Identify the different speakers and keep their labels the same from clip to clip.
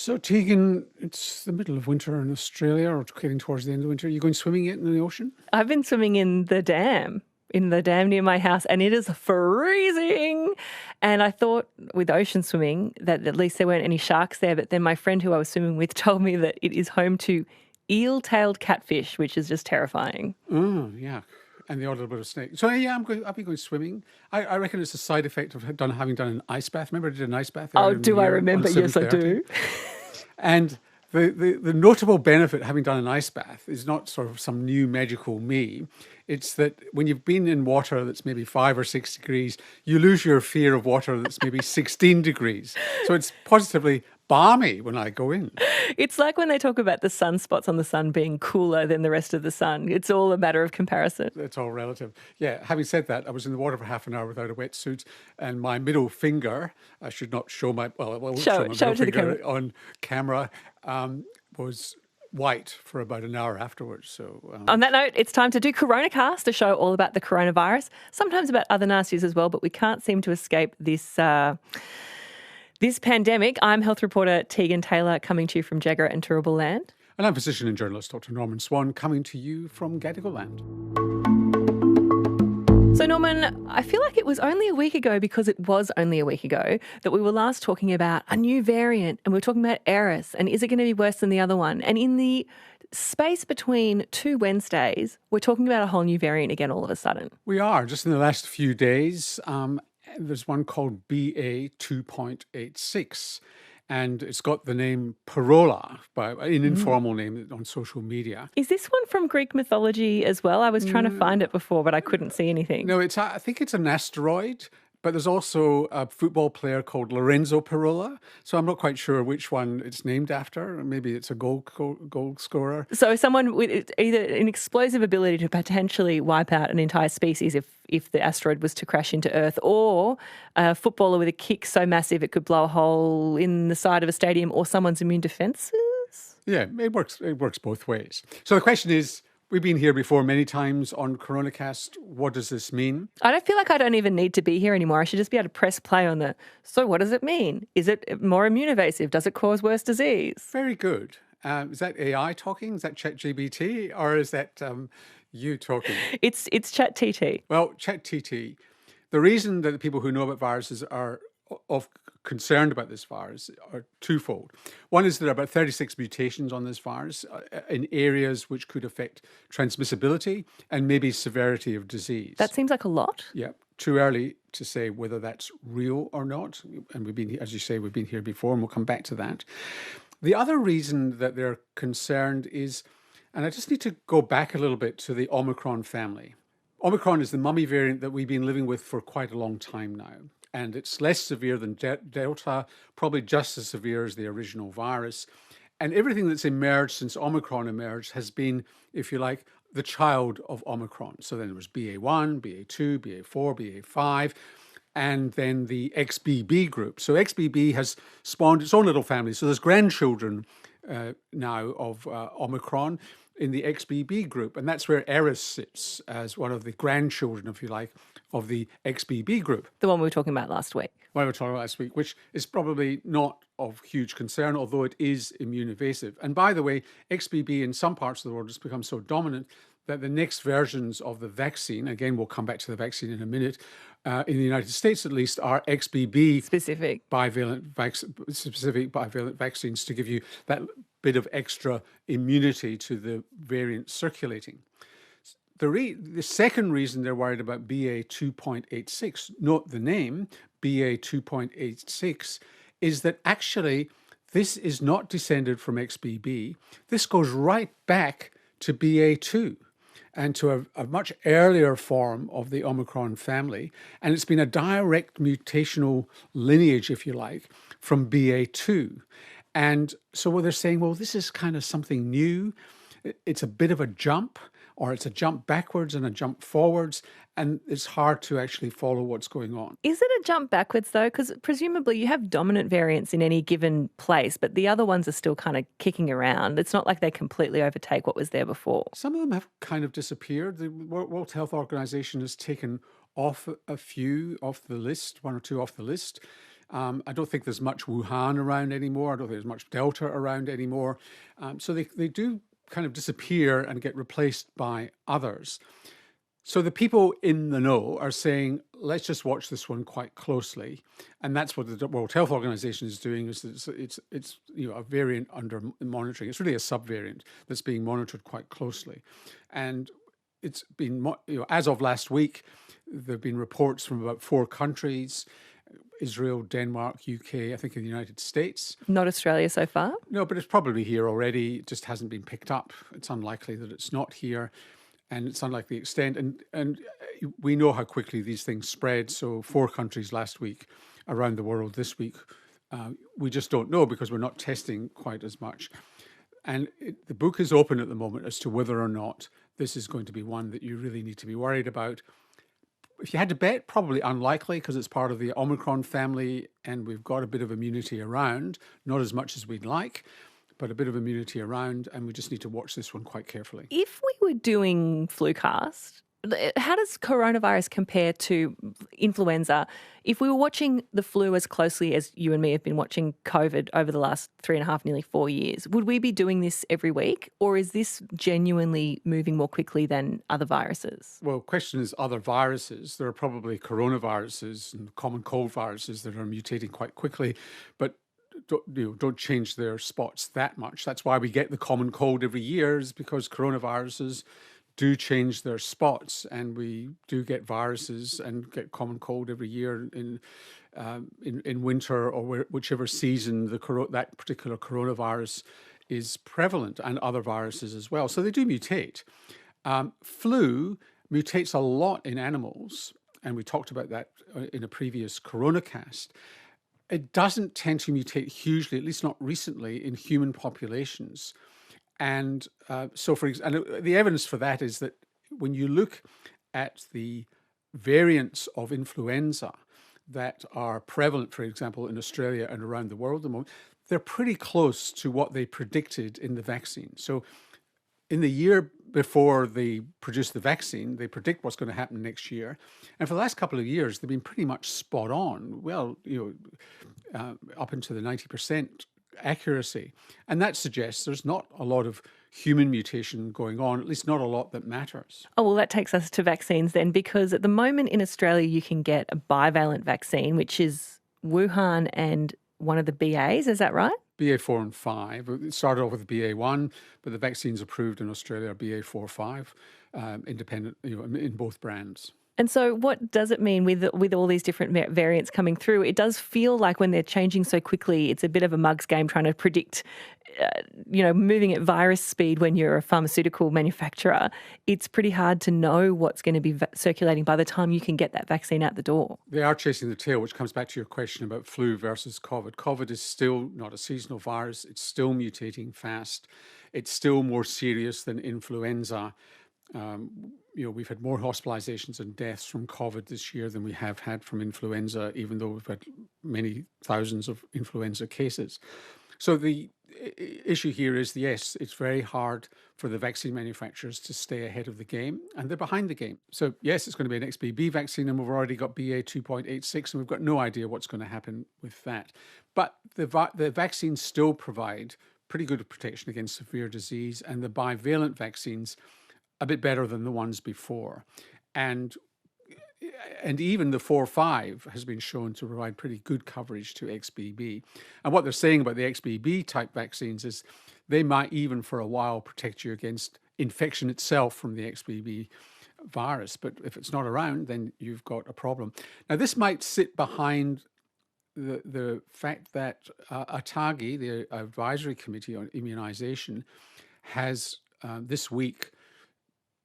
Speaker 1: So, Tegan, it's the middle of winter in Australia, or getting towards the end of winter. Are you going swimming yet in the ocean?
Speaker 2: I've been swimming in the dam near my house, and it is freezing. And I thought with ocean swimming that at least there weren't any sharks there. But then my friend who I was swimming with told me that it is home to eel-tailed catfish, which is just terrifying.
Speaker 1: Oh, yeah. And the odd little bit of snake. So, yeah, I'll be going swimming. I reckon it's a side effect of having done an ice bath. Remember I did an ice bath
Speaker 2: Oh,
Speaker 1: earlier in the
Speaker 2: do I
Speaker 1: year on
Speaker 2: remember? Yes, I
Speaker 1: 7:30?
Speaker 2: do.
Speaker 1: And the notable benefit having done an ice bath is not sort of some new magical me. It's that when you've been in water that's maybe 5 or 6 degrees, you lose your fear of water that's maybe 16 degrees. So it's positively balmy when I go in.
Speaker 2: It's like when they talk about the sunspots on the sun being cooler than the rest of the sun. It's all a matter of comparison.
Speaker 1: It's all relative. Yeah, having said that, I was in the water for half an hour without a wetsuit, and my middle finger, I should not show my, well, I won't show my
Speaker 2: Show
Speaker 1: middle
Speaker 2: it to the
Speaker 1: finger
Speaker 2: camera.
Speaker 1: on camera, was white for about an hour afterwards. So,
Speaker 2: On that note, it's time to do CoronaCast, a show all about the coronavirus, sometimes about other nasties as well, but we can't seem to escape this pandemic. I'm health reporter Tegan Taylor, coming to you from Jagera and Turrbal Land.
Speaker 1: and I'm physician and journalist Dr. Norman Swan, coming to you from Gadigal Land.
Speaker 2: So, Norman, I feel like it was only a week ago, because it was only a week ago, that we were last talking about a new variant, and we were talking about Eris, and is it going to be worse than the other one? And in the space between two Wednesdays, we're talking about a whole new variant again all of a sudden.
Speaker 1: We are, just in the last few days, there's one called BA 2.86. And it's got the name Pirola, by an informal name on social media.
Speaker 2: Is this one from Greek mythology as well? I was trying to find it before, but I couldn't see anything.
Speaker 1: No, I think it's an asteroid, but there's also a football player called Lorenzo Pirola. So I'm not quite sure which one it's named after. Maybe it's a goal scorer.
Speaker 2: So someone with either an explosive ability to potentially wipe out an entire species if the asteroid was to crash into Earth, or a footballer with a kick so massive it could blow a hole in the side of a stadium, or someone's immune defences.
Speaker 1: Yeah, it works. It works both ways. So the question is, we've been here before many times on CoronaCast. What does this mean?
Speaker 2: I don't feel like I don't even need to be here anymore. I should just be able to press play on so what does it mean? Is it more immune evasive? Does it cause worse disease?
Speaker 1: Very good. Is that AI talking? Is that ChatGPT? Or is that you talking?
Speaker 2: It's ChatTT.
Speaker 1: Well, ChatGPT, the reason that the people who know about viruses are of concerned about this virus are twofold. One is there are about 36 mutations on this virus in areas which could affect transmissibility and maybe severity of disease.
Speaker 2: That seems like a lot.
Speaker 1: Yeah, too early to say whether that's real or not. And we've been, as you say, we've been here before, and we'll come back to that. The other reason that they're concerned is, and I just need to go back a little bit to the Omicron family. Omicron is the mummy variant that we've been living with for quite a long time now. And it's less severe than Delta, probably just as severe as the original virus. And everything that's emerged since Omicron emerged has been, if you like, the child of Omicron. So then there was BA1, BA2, BA4, BA5, and then the XBB group. So XBB has spawned its own little family. So there's grandchildren now of Omicron in the XBB group. And that's where Eris sits as one of the grandchildren, if you like, of the XBB group.
Speaker 2: The one we were talking about last week.
Speaker 1: What we were talking about last week, which is probably not of huge concern, although it is immune evasive. And by the way, XBB in some parts of the world has become so dominant that the next versions of the vaccine, again, we'll come back to the vaccine in a minute, in the United States at least, are XBB
Speaker 2: Specific
Speaker 1: specific bivalent vaccines to give you that bit of extra immunity to the variant circulating. The second reason they're worried about BA 2.86, note the name, BA 2.86, is that actually this is not descended from XBB. This goes right back to BA2 and to a much earlier form of the Omicron family. And it's been a direct mutational lineage, if you like, from BA2. And so what they're saying, well, this is kind of something new. It's a bit of a jump, or it's a jump backwards and a jump forwards, and it's hard to actually follow what's going on.
Speaker 2: Is it a jump backwards, though? Because presumably you have dominant variants in any given place, but the other ones are still kind of kicking around. It's not like they completely overtake what was there before.
Speaker 1: Some of them have kind of disappeared. The World Health Organization has taken off a few off the list, one or two off the list. I don't think there's much Wuhan around anymore. I don't think there's much Delta around anymore. So they do kind of disappear and get replaced by others. So the people in the know are saying, let's just watch this one quite closely, and that's what the World Health Organization is doing. Is it's a variant under monitoring. It's really a subvariant that's being monitored quite closely, and it's been as of last week, there have been reports from about 4 countries: Israel, Denmark, UK, I think in the United States.
Speaker 2: Not Australia so far?
Speaker 1: No, but it's probably here already. It just hasn't been picked up. It's unlikely that it's not here, and it's unlikely the extent. And we know how quickly these things spread. So 4 countries last week, around the world this week. We just don't know because we're not testing quite as much. And the book is open at the moment as to whether or not this is going to be one that you really need to be worried about. If you had to bet, probably unlikely because it's part of the Omicron family and we've got a bit of immunity around, not as much as we'd like, but a bit of immunity around, and we just need to watch this one quite carefully.
Speaker 2: If we were doing Flucast, how does coronavirus compare to influenza? If we were watching the flu as closely as you and me have been watching COVID over the last 3.5, nearly 4 years, would we be doing this every week, or is this genuinely moving more quickly than other viruses?
Speaker 1: Well, question is other viruses. There are probably coronaviruses and common cold viruses that are mutating quite quickly, but don't change their spots that much. That's why we get the common cold every year, is because coronaviruses do change their spots, and we do get viruses and get common cold every year in winter or whichever season that particular coronavirus is prevalent, and other viruses as well. So they do mutate. Flu mutates a lot in animals, and we talked about that in a previous CORONACAST. It doesn't tend to mutate hugely, at least not recently, in human populations. And so, for example, the evidence for that is that when you look at the variants of influenza that are prevalent, for example, in Australia and around the world at the moment, they're pretty close to what they predicted in the vaccine. So in the year before they produce the vaccine, they predict what's going to happen next year. And for the last couple of years, they've been pretty much spot on, well, up into the 90% accuracy. And that suggests there's not a lot of human mutation going on, at least not a lot that matters.
Speaker 2: Oh, well, that takes us to vaccines then, because at the moment in Australia, you can get a bivalent vaccine, which is Wuhan and one of the BAs. Is that right?
Speaker 1: BA4 and 5. It started off with BA1, but the vaccines approved in Australia are BA4, 5, independent, in both brands.
Speaker 2: And so what does it mean with all these different variants coming through? It does feel like when they're changing so quickly, it's a bit of a mug's game trying to predict, moving at virus speed when you're a pharmaceutical manufacturer. It's pretty hard to know what's going to be circulating by the time you can get that vaccine out the door.
Speaker 1: They are chasing the tail, which comes back to your question about flu versus COVID. COVID is still not a seasonal virus. It's still mutating fast. It's still more serious than influenza. We've had more hospitalizations and deaths from COVID this year than we have had from influenza, even though we've had many thousands of influenza cases. So the issue here is, yes, it's very hard for the vaccine manufacturers to stay ahead of the game, and they're behind the game. So yes, it's going to be an XBB vaccine, and we've already got BA 2.86, and we've got no idea what's going to happen with that. But the vaccines still provide pretty good protection against severe disease, and the bivalent vaccines a bit better than the ones before. And even the 4-5 has been shown to provide pretty good coverage to XBB. And what they're saying about the XBB type vaccines is they might even for a while protect you against infection itself from the XBB virus. But if it's not around, then you've got a problem. Now, this might sit behind the fact that ATAGI, the Advisory Committee on Immunization, has this week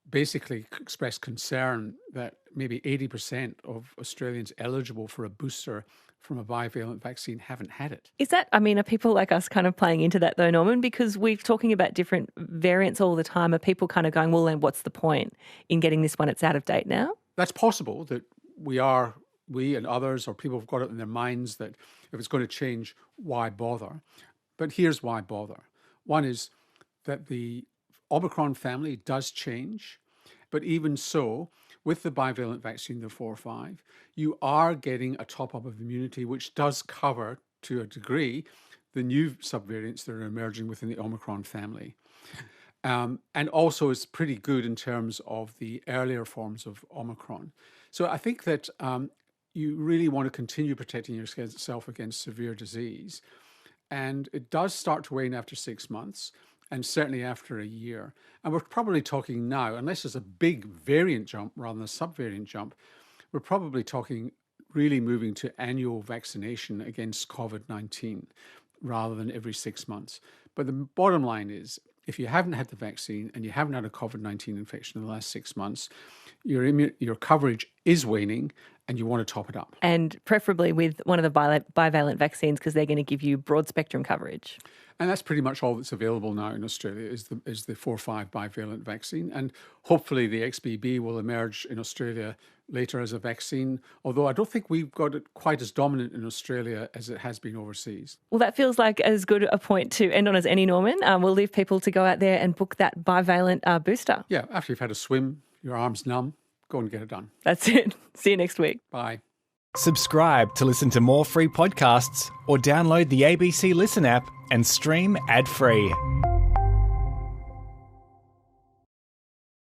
Speaker 1: basically expressed concern that maybe 80% of Australians eligible for a booster from a bivalent vaccine haven't had it.
Speaker 2: Is that, are people like us kind of playing into that though, Norman? Because we're talking about different variants all the time. Are people kind of going, well, then what's the point in getting this one? It's out of date now?
Speaker 1: That's possible that we and others, or people have got it in their minds that if it's going to change, why bother? But here's why bother. One is that the Omicron family does change, but even so, with the bivalent vaccine, the 4-5, you are getting a top-up of immunity, which does cover, to a degree, the new subvariants that are emerging within the Omicron family. And also is pretty good in terms of the earlier forms of Omicron. So I think that you really want to continue protecting yourself against severe disease. And it does start to wane after 6 months, and certainly after a year. And we're probably talking now, unless there's a big variant jump rather than a subvariant jump, we're probably talking really moving to annual vaccination against COVID-19 rather than every 6 months. But the bottom line is, if you haven't had the vaccine and you haven't had a COVID-19 infection in the last 6 months, your coverage is waning and you want to top it up.
Speaker 2: And preferably with one of the bivalent vaccines, because they're going to give you broad spectrum coverage.
Speaker 1: And that's pretty much all that's available now in Australia is the 4-5 bivalent vaccine. And hopefully the XBB will emerge in Australia later as a vaccine, although I don't think we've got it quite as dominant in Australia as it has been overseas.
Speaker 2: Well, that feels like as good a point to end on as any, Norman. We'll leave people to go out there and book that bivalent booster.
Speaker 1: Yeah, after you've had a swim, your arm's numb, go and get it done.
Speaker 2: That's it. See you next week.
Speaker 1: Bye.
Speaker 3: Subscribe to listen to more free podcasts or download the ABC Listen app and stream ad-free.